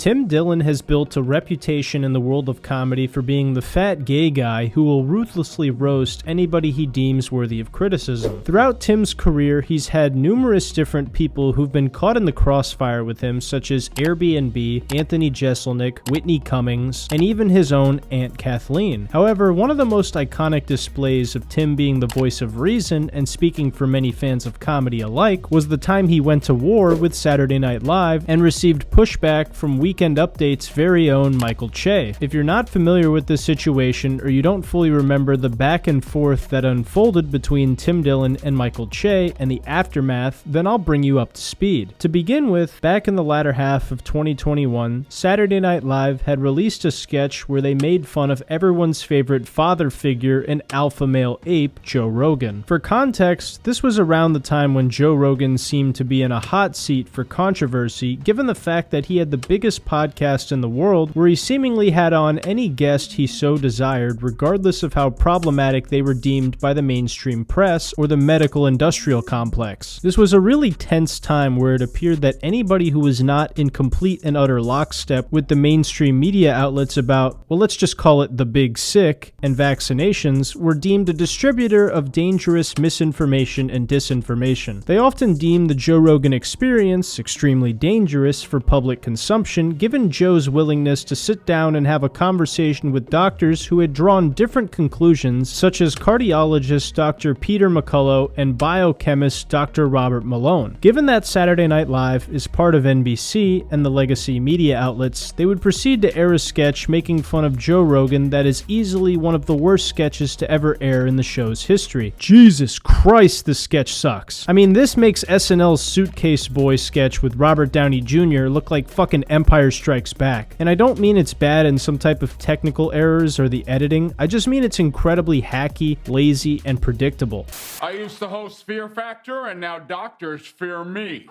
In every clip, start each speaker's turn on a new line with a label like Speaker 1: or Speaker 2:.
Speaker 1: Tim Dillon has built a reputation in the world of comedy for being the fat gay guy who will ruthlessly roast anybody he deems worthy of criticism. Throughout Tim's career, he's had numerous different people who've been caught in the crossfire with him, such as Airbnb, Anthony Jeselnik, Whitney Cummings, and even his own Aunt Kathleen. However, one of the most iconic displays of Tim being the voice of reason and speaking for many fans of comedy alike was the time he went to war with Saturday Night Live and received pushback from Weekend Update's very own Michael Che. If you're not familiar with this situation, or you don't fully remember the back and forth that unfolded between Tim Dillon and Michael Che and the aftermath, then I'll bring you up to speed. To begin with, back in the latter half of 2021, Saturday Night Live had released a sketch where they made fun of everyone's favorite father figure and alpha male ape, Joe Rogan. For context, this was around the time when Joe Rogan seemed to be in a hot seat for controversy, given the fact that he had the biggest podcast in the world where he seemingly had on any guest he so desired, regardless of how problematic they were deemed by the mainstream press or the medical industrial complex. This was a really tense time where it appeared that anybody who was not in complete and utter lockstep with the mainstream media outlets about, well, let's just call it the big sick, and vaccinations, were deemed a distributor of dangerous misinformation and disinformation. They often deemed the Joe Rogan experience extremely dangerous for public consumption, given Joe's willingness to sit down and have a conversation with doctors who had drawn different conclusions, such as cardiologist Dr. Peter McCullough and biochemist Dr. Robert Malone. Given that Saturday Night Live is part of NBC and the legacy media outlets, they would proceed to air a sketch making fun of Joe Rogan that is easily one of the worst sketches to ever air in the show's history. Jesus Christ, this sketch sucks. I mean, this makes SNL's Suitcase Boy sketch with Robert Downey Jr. look like fucking Empire Strikes Back. And I don't mean it's bad in some type of technical errors or the editing, I just mean it's incredibly hacky, lazy, and predictable.
Speaker 2: I used to host Fear Factor, and now doctors fear me.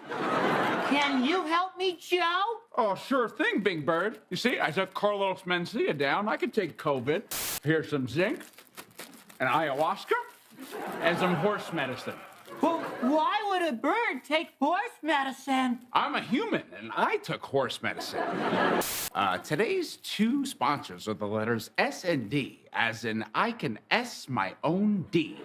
Speaker 3: Can you help me, Joe?
Speaker 2: Oh, sure thing, Big Bird. You see, I took Carlos Mencia down. I could take COVID. Here's some zinc, and ayahuasca, and some horse medicine.
Speaker 3: Well, why would a bird take horse medicine?
Speaker 2: I'm a human, and I took horse medicine. Today's two sponsors are the letters S and D, as in I can S my own D.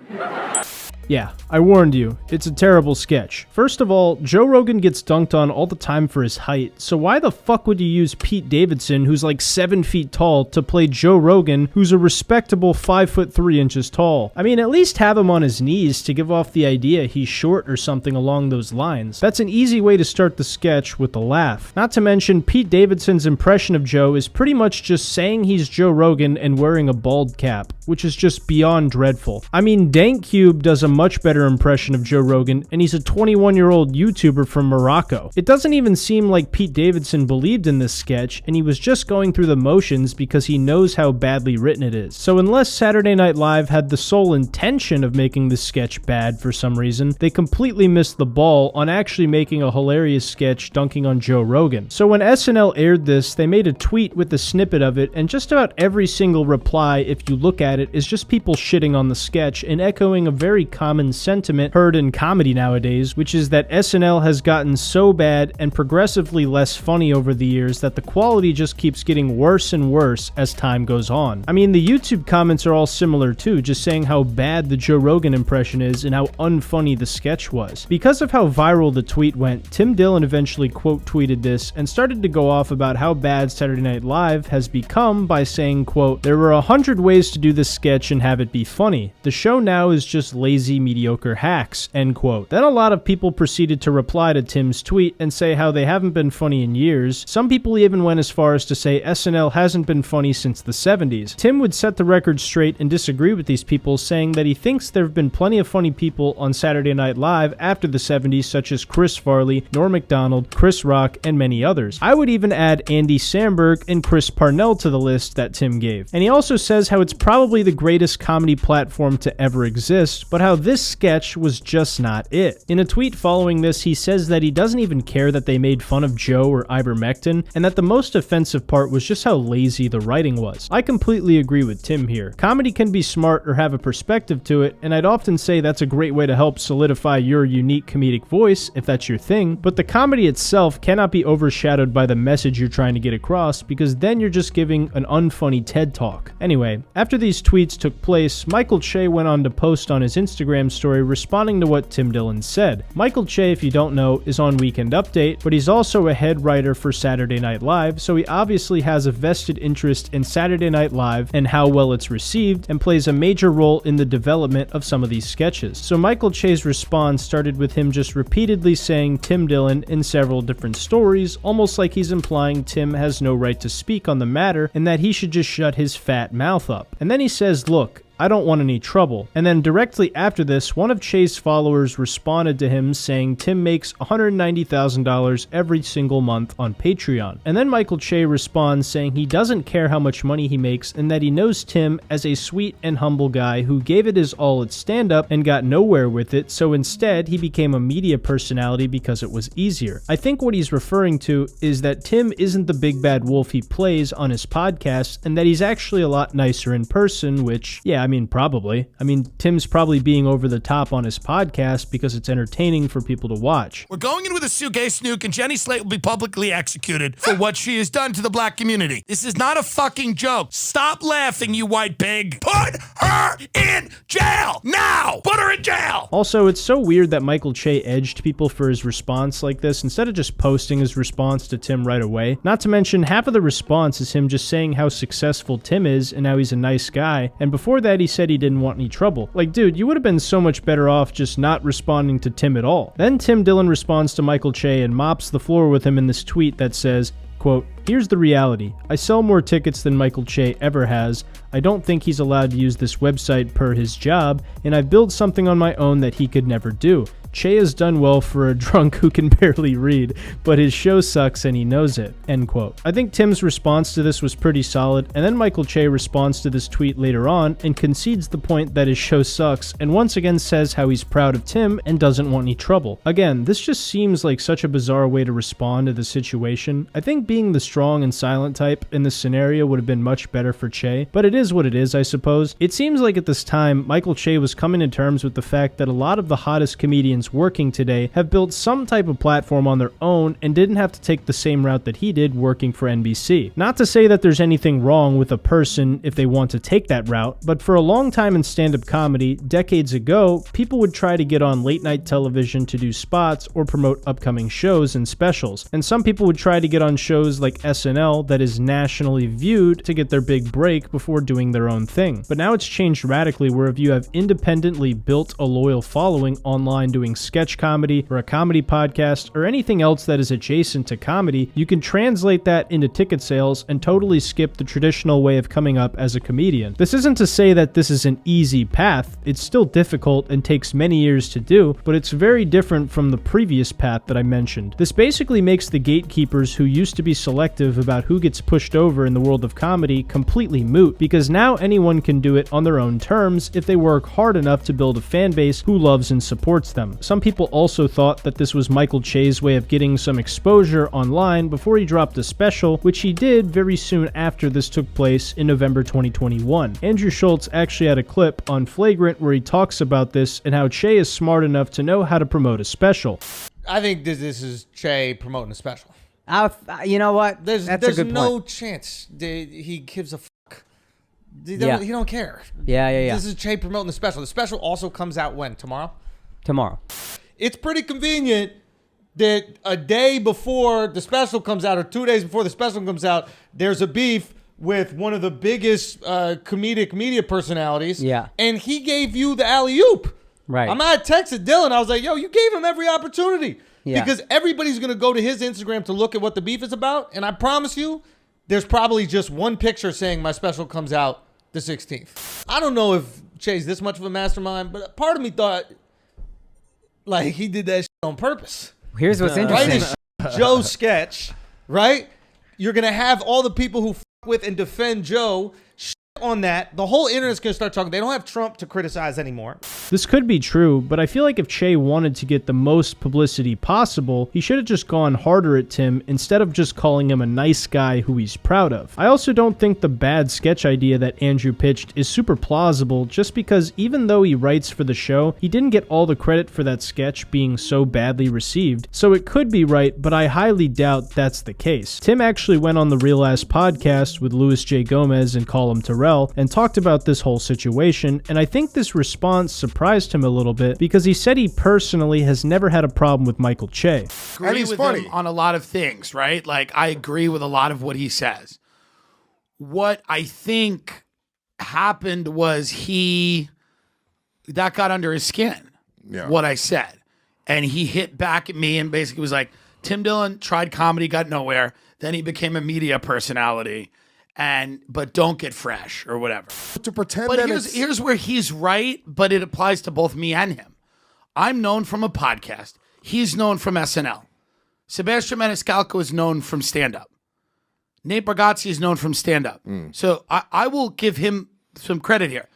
Speaker 1: Yeah, I warned you, it's a terrible sketch. First of all, Joe Rogan gets dunked on all the time for his height, so why the fuck would you use Pete Davidson, who's like 7 feet tall, to play Joe Rogan, who's a respectable 5'3" tall? I mean, at least have him on his knees to give off the idea he's short or something along those lines. That's an easy way to start the sketch with a laugh. Not to mention, Pete Davidson's impression of Joe is pretty much just saying he's Joe Rogan and wearing a bald cap, which is just beyond dreadful. I mean, DankCube does a much better impression of Joe Rogan, and he's a 21-year-old YouTuber from Morocco. It doesn't even seem like Pete Davidson believed in this sketch, and he was just going through the motions because he knows how badly written it is. So unless Saturday Night Live had the sole intention of making this sketch bad for some reason, they completely missed the ball on actually making a hilarious sketch dunking on Joe Rogan. So when SNL aired this, they made a tweet with a snippet of it, and just about every single reply, if you look at it, is just people shitting on the sketch and echoing a very common sentiment heard in comedy nowadays, which is that SNL has gotten so bad and progressively less funny over the years that the quality just keeps getting worse and worse as time goes on. I mean, the YouTube comments are all similar too, just saying how bad the Joe Rogan impression is and how unfunny the sketch was. Because of how viral the tweet went, Tim Dillon eventually quote tweeted this and started to go off about how bad Saturday Night Live has become by saying, quote, "There were 100 ways to do this sketch and have it be funny. The show now is just lazy, mediocre hacks," end quote. Then a lot of people proceeded to reply to Tim's tweet and say how they haven't been funny in years. Some people even went as far as to say SNL hasn't been funny since the 70s. Tim would set the record straight and disagree with these people, saying that he thinks there have been plenty of funny people on Saturday Night Live after the 70s, such as Chris Farley, Norm Macdonald, Chris Rock, and many others. I would even add Andy Samberg and Chris Parnell to the list that Tim gave. And he also says how it's probably the greatest comedy platform to ever exist, but how this sketch was just not it. In a tweet following this, he says that he doesn't even care that they made fun of Joe or ivermectin, and that the most offensive part was just how lazy the writing was. I completely agree with Tim here. Comedy can be smart or have a perspective to it, and I'd often say that's a great way to help solidify your unique comedic voice, if that's your thing, but the comedy itself cannot be overshadowed by the message you're trying to get across, because then you're just giving an unfunny TED Talk. Anyway, after these tweets took place, Michael Che went on to post on his Instagram story responding to what Tim Dillon said. Michael Che, if you don't know, is on Weekend Update, but he's also a head writer for Saturday Night Live, so he obviously has a vested interest in Saturday Night Live and how well it's received, and plays a major role in the development of some of these sketches. So Michael Che's response started with him just repeatedly saying Tim Dillon in several different stories, almost like he's implying Tim has no right to speak on the matter and that he should just shut his fat mouth up. And then he says, look, I don't want any trouble. And then directly after this, one of Che's followers responded to him saying Tim makes $190,000 every single month on Patreon. And then Michael Che responds saying he doesn't care how much money he makes and that he knows Tim as a sweet and humble guy who gave it his all at stand-up and got nowhere with it, so instead he became a media personality because it was easier. I think what he's referring to is that Tim isn't the big bad wolf he plays on his podcast and that he's actually a lot nicer in person, which, yeah, I mean, probably. I mean, Tim's probably being over the top on his podcast because it's entertaining for people to watch.
Speaker 4: We're going in with a suitcase nuke, and Jenny Slate will be publicly executed for what she has done to the black community. This is not a fucking joke. Stop laughing, you white pig. Put her in jail now. Put her in jail.
Speaker 1: Also, it's so weird that Michael Che edged people for his response like this instead of just posting his response to Tim right away. Not to mention, half of the response is him just saying how successful Tim is and how he's a nice guy, and before that he said he didn't want any trouble. Like, dude, you would have been so much better off just not responding to Tim at all. Then Tim Dillon responds to Michael Che and mops the floor with him in this tweet that says, quote, here's the reality. I sell more tickets than Michael Che ever has. I don't think he's allowed to use this website per his job, and I've built something on my own that he could never do. Che has done well for a drunk who can barely read, but his show sucks and he knows it, end quote. I think Tim's response to this was pretty solid, and then Michael Che responds to this tweet later on and concedes the point that his show sucks and once again says how he's proud of Tim and doesn't want any trouble. Again, this just seems like such a bizarre way to respond to the situation. I think being the strong and silent type in this scenario would have been much better for Che, but it is what it is, I suppose. It seems like at this time, Michael Che was coming to terms with the fact that a lot of the hottest comedians working today have built some type of platform on their own and didn't have to take the same route that he did working for NBC. Not to say that there's anything wrong with a person if they want to take that route, but for a long time in stand-up comedy, decades ago, people would try to get on late night television to do spots or promote upcoming shows and specials. And some people would try to get on shows like SNL that is nationally viewed to get their big break before doing their own thing. But now it's changed radically where if you have independently built a loyal following online doing sketch comedy or a comedy podcast or anything else that is adjacent to comedy, you can translate that into ticket sales and totally skip the traditional way of coming up as a comedian. This isn't to say that this is an easy path. It's still difficult and takes many years to do, but it's very different from the previous path that I mentioned. This basically makes the gatekeepers who used to be selective about who gets pushed over in the world of comedy completely moot, because now anyone can do it on their own terms if they work hard enough to build a fan base who loves and supports them. Some people also thought that this was Michael Che's way of getting some exposure online before he dropped a special, which he did very soon after this took place in November 2021. Andrew Schultz actually had a clip on Flagrant where he talks about this and how Che is smart enough to know how to promote a special.
Speaker 5: I think this is Che promoting a special.
Speaker 6: You know what?
Speaker 5: There's
Speaker 6: a good
Speaker 5: no
Speaker 6: point.
Speaker 5: chance he gives a fuck. He
Speaker 6: Yeah.
Speaker 5: don't care.
Speaker 6: Yeah.
Speaker 5: This is Che promoting the special. The special also comes out when? Tomorrow?
Speaker 6: Tomorrow.
Speaker 5: It's pretty convenient that a day before the special comes out or 2 days before the special comes out, there's a beef with one of the biggest comedic media personalities.
Speaker 6: Yeah.
Speaker 5: And he gave you the alley-oop.
Speaker 6: Right.
Speaker 5: I texted Dillon. I was like, yo, you gave him every opportunity.
Speaker 6: Yeah.
Speaker 5: Because everybody's going to go to his Instagram to look at what the beef is about. And I promise you, there's probably just one picture saying my special comes out the 16th. I don't know if Che's this much of a mastermind, but part of me thought, like, he did that shit on purpose.
Speaker 6: Here's what's
Speaker 5: Write
Speaker 6: interesting.
Speaker 5: a Joe sketch, right? You're going to have all the people who f with and defend Joe on that, the whole internet's going to start talking. They don't have Trump to criticize anymore.
Speaker 1: This could be true, but I feel like if Che wanted to get the most publicity possible, he should have just gone harder at Tim instead of just calling him a nice guy who he's proud of. I also don't think the bad sketch idea that Andrew pitched is super plausible, just because even though he writes for the show, he didn't get all the credit for that sketch being so badly received. So it could be right, but I highly doubt that's the case. Tim actually went on the Real Ass podcast with Louis J. Gomez and Colin Terrell and talked about this whole situation, and I think this response surprised him a little bit because he said he personally has never had a problem with Michael Che.
Speaker 4: And he's funny on a lot of things, right? Like, I agree with a lot of what he says. What I think happened was that got under his skin, what I said. And he hit back at me and basically was like, Tim Dillon tried comedy, got nowhere. Then he became a media personality. But don't get fresh or whatever.
Speaker 7: To pretend
Speaker 4: but
Speaker 7: that
Speaker 4: here's where he's right, but it applies to both me and him. I'm known from a podcast. He's known from SNL. Sebastian Maniscalco is known from stand-up. Nate Bargatze is known from stand-up. So I will give him some credit here.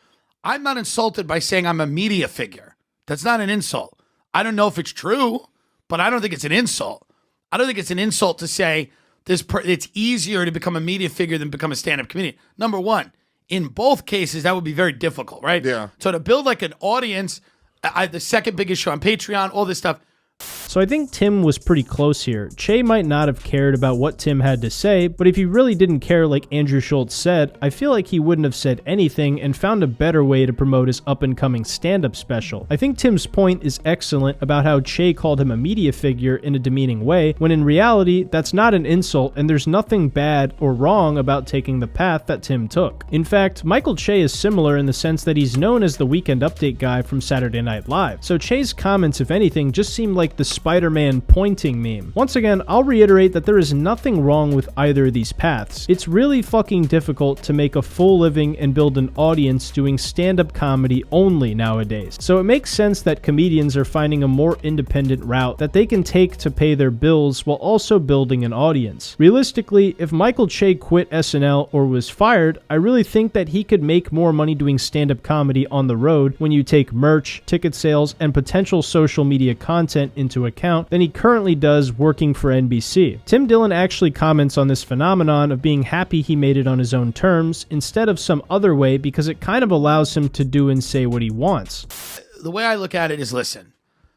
Speaker 4: I'm not insulted by saying I'm a media figure. That's not an insult. I don't know if it's true, but I don't think it's an insult. I don't think it's an insult to say it's easier to become a media figure than become a stand-up comedian. Number one, in both cases, that would be very difficult, right?
Speaker 7: Yeah.
Speaker 4: So to build like an audience, the second biggest show on Patreon, all this stuff.
Speaker 1: So I think Tim was pretty close here. Che might not have cared about what Tim had to say, but if he really didn't care like Andrew Schultz said, I feel like he wouldn't have said anything and found a better way to promote his up-and-coming stand-up special. I think Tim's point is excellent about how Che called him a media figure in a demeaning way, when in reality, that's not an insult and there's nothing bad or wrong about taking the path that Tim took. In fact, Michael Che is similar in the sense that he's known as the Weekend Update guy from Saturday Night Live. So Che's comments, if anything, just seem like the Spider-Man pointing meme. Once again, I'll reiterate that there is nothing wrong with either of these paths. It's really fucking difficult to make a full living and build an audience doing stand-up comedy only nowadays. So it makes sense that comedians are finding a more independent route that they can take to pay their bills while also building an audience. Realistically, if Michael Che quit SNL or was fired, I really think that he could make more money doing stand-up comedy on the road when you take merch, ticket sales, and potential social media content into account than he currently does working for NBC. Tim Dillon actually comments on this phenomenon of being happy he made it on his own terms instead of some other way because it kind of allows him to do and say what he wants.
Speaker 4: The way I look at it is, listen,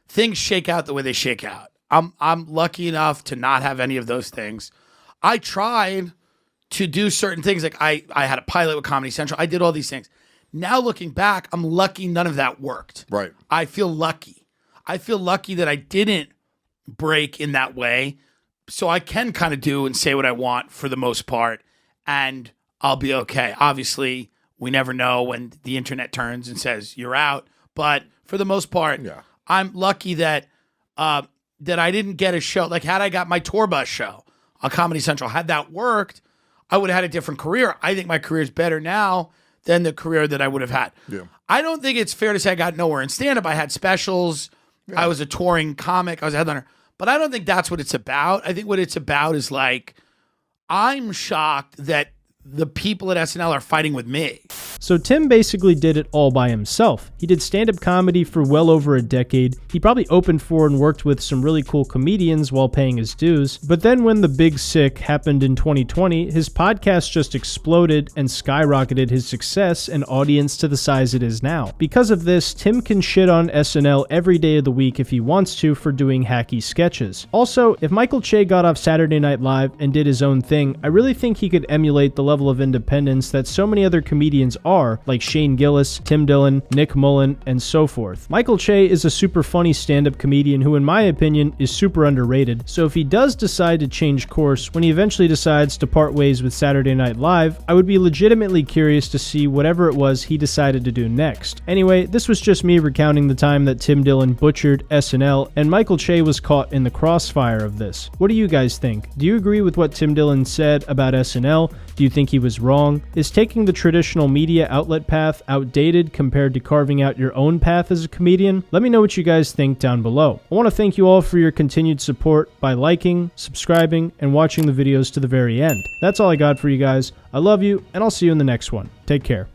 Speaker 4: things shake out the way they shake out. I'm lucky enough to not have any of those things. I tried to do certain things, like I had a pilot with Comedy Central. I did all these things. Now looking back, I'm lucky none of that worked.
Speaker 7: Right.
Speaker 4: I feel lucky. I feel lucky that I didn't break in that way, so I can kind of do and say what I want for the most part, and I'll be okay. Obviously, we never know when the internet turns and says you're out, but for the most part, I'm lucky that that I didn't get a show. Like, had I got my tour bus show on Comedy Central, had that worked, I would have had a different career. I think my career is better now than the career that I would have had. Yeah. I don't think it's fair to say I got nowhere in stand-up. I had specials. I was a touring comic. I was a headliner. But I don't think that's what it's about. I think what it's about is like, I'm shocked that the people at SNL are fighting with me.
Speaker 1: So Tim basically did it all by himself. He did stand-up comedy for well over a decade. He probably opened for and worked with some really cool comedians while paying his dues. But then when the big sick happened in 2020, his podcast just exploded and skyrocketed his success and audience to the size it is now. Because of this, Tim can shit on SNL every day of the week if he wants to for doing hacky sketches. Also, if Michael Che got off Saturday Night Live and did his own thing, I really think he could emulate the level of independence that so many other comedians are, like Shane Gillis, Tim Dillon, Nick Mullen, and so forth. Michael Che is a super funny stand-up comedian who, in my opinion, is super underrated, so if he does decide to change course when he eventually decides to part ways with Saturday Night Live, I would be legitimately curious to see whatever it was he decided to do next. Anyway, this was just me recounting the time that Tim Dillon butchered SNL, and Michael Che was caught in the crossfire of this. What do you guys think? Do you agree with what Tim Dillon said about SNL? Do you think he was wrong? Is taking the traditional media media outlet path outdated compared to carving out your own path as a comedian? Let me know what you guys think down below. I want to thank you all for your continued support by liking, subscribing, and watching the videos to the very end. That's all I got for you guys. I love you, and I'll see you in the next one. Take care.